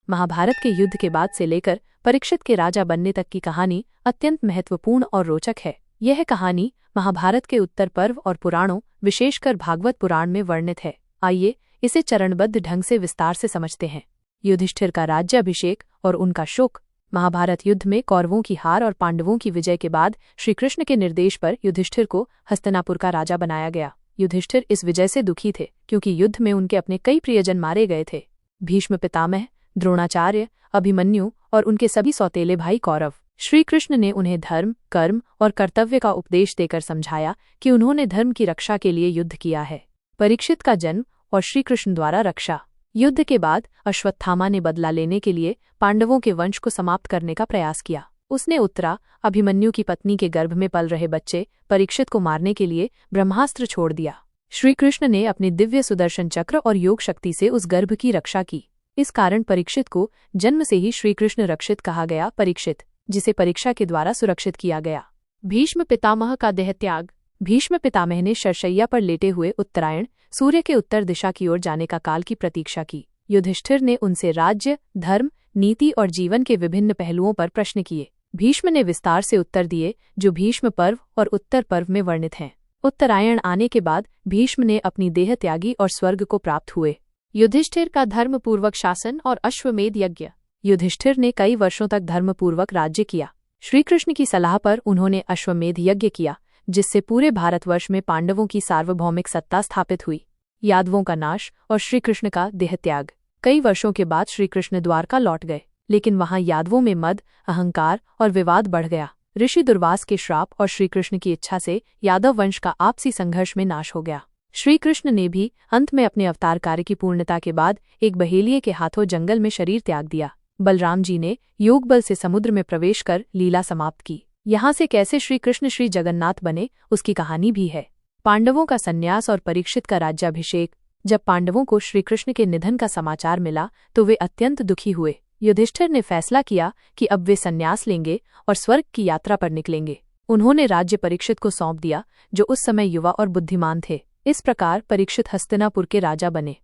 महाभारत के युद्ध के बाद से लेकर परीक्षित के राजा बनने तक की कहानी अत्यंत महत्वपूर्ण और रोचक है। यह कहानी महाभारत के उत्तर पर्व और पुराणों, विशेषकर भागवत पुराण में वर्णित है। आइए इसे चरणबद्ध ढंग से विस्तार से समझते हैं। युधिष्ठिर का राज्याभिषेक और उनका शोक। महाभारत युद्ध में कौरवों की हार और पांडवों की विजय के बाद श्रीकृष्ण के निर्देश पर युधिष्ठिर को हस्तिनापुर का राजा बनाया गया। युधिष्ठिर इस विजय से दुखी थे क्योंकि युद्ध में उनके अपने कई प्रियजन मारे गए थे। भीष्म पितामह, द्रोणाचार्य, अभिमन्यु और उनके सभी सौतेले भाई कौरव। श्रीकृष्ण ने उन्हें धर्म, कर्म और कर्तव्य का उपदेश देकर समझाया कि उन्होंने धर्म की रक्षा के लिए युद्ध किया है। परीक्षित का जन्म और श्रीकृष्ण द्वारा रक्षा। युद्ध के बाद अश्वत्थामा ने बदला लेने के लिए पांडवों के वंश को समाप्त करने का प्रयास किया। उसने उत्तरा, अभिमन्यु की पत्नी के गर्भ में पल रहे बच्चे परीक्षित को मारने के लिए ब्रह्मास्त्र छोड़ दिया। श्रीकृष्ण ने अपने दिव्य सुदर्शन चक्र और योग शक्ति से उस गर्भ की रक्षा की। इस कारण परीक्षित को जन्म से ही श्रीकृष्ण रक्षित कहा गया। परीक्षित, जिसे परीक्षा के द्वारा सुरक्षित किया गया। भीष्म पितामह का देहत्याग। भीष्म पितामह ने शरशैया पर लेटे हुए उत्तरायण, सूर्य के उत्तर दिशा की ओर जाने का काल की प्रतीक्षा की। युधिष्ठिर ने उनसे राज्य, धर्म, नीति और जीवन के विभिन्न पहलुओं पर प्रश्न किए। भीष्म ने विस्तार से उत्तर दिए, जो भीष्म पर्व और उत्तर पर्व में वर्णित हैं। उत्तरायण आने के बाद भीष्म ने अपनी देह त्यागी और स्वर्ग को प्राप्त हुए। युधिष्ठिर का धर्मपूर्वक शासन और अश्वमेध यज्ञ। युधिष्ठिर ने कई वर्षों तक धर्मपूर्वक राज्य किया। श्रीकृष्ण की सलाह पर उन्होंने अश्वमेध यज्ञ किया, जिससे पूरे भारतवर्ष में पांडवों की सार्वभौमिक सत्ता स्थापित हुई। यादवों का नाश और श्रीकृष्ण का देहत्याग। कई वर्षों के बाद श्रीकृष्ण द्वारका लौट गए, लेकिन वहां यादवों में मद, अहंकार और विवाद बढ़ गया। ऋषि दुर्वास के श्राप और श्रीकृष्ण की इच्छा से यादव वंश का आपसी संघर्ष में नाश हो गया। श्रीकृष्ण ने भी अंत में अपने अवतार कार्य की पूर्णता के बाद एक बहेलिये के हाथों जंगल में शरीर त्याग दिया। बलराम जी ने योग बल से समुद्र में प्रवेश कर लीला समाप्त की। यहाँ से कैसे श्रीकृष्ण श्री जगन्नाथ बने, उसकी कहानी भी है। पांडवों का संन्यास और परीक्षित का राज्याभिषेक। जब पांडवों को श्रीकृष्ण के निधन का समाचार मिला तो वे अत्यंत दुखी हुए। युधिष्ठिर ने फैसला किया कि अब वे संन्यास लेंगे और स्वर्ग की यात्रा पर निकलेंगे। उन्होंने राज्य परीक्षित को सौंप दिया, जो उस समय युवा और बुद्धिमान थे। इस प्रकार परीक्षित हस्तिनापुर के राजा बने।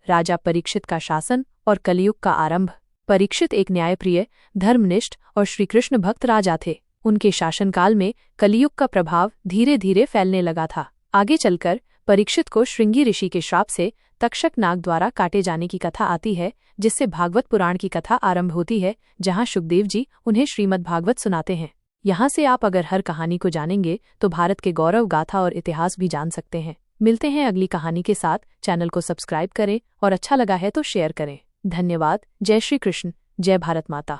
राजा परीक्षित का शासन और कलियुग का आरंभ। परीक्षित एक न्यायप्रिय, धर्मनिष्ठ और श्रीकृष्ण भक्त राजा थे। उनके शासनकाल में कलियुग का प्रभाव धीरे धीरे फैलने लगा था। आगे चलकर परीक्षित को श्रृंगी ऋषि के श्राप से तक्षक नाग द्वारा काटे जाने की कथा आती है, जिससे भागवत पुराण की कथा आरंभ होती है, जहां शुकदेव जी उन्हें श्रीमद् भागवत सुनाते हैं। यहाँ से आप अगर हर कहानी को जानेंगे तो भारत के गौरव गाथा और इतिहास भी जान सकते हैं। मिलते हैं अगली कहानी के साथ। चैनल को सब्सक्राइब करें और अच्छा लगा है तो शेयर करें। धन्यवाद। जय श्री कृष्ण, जय भारत माता।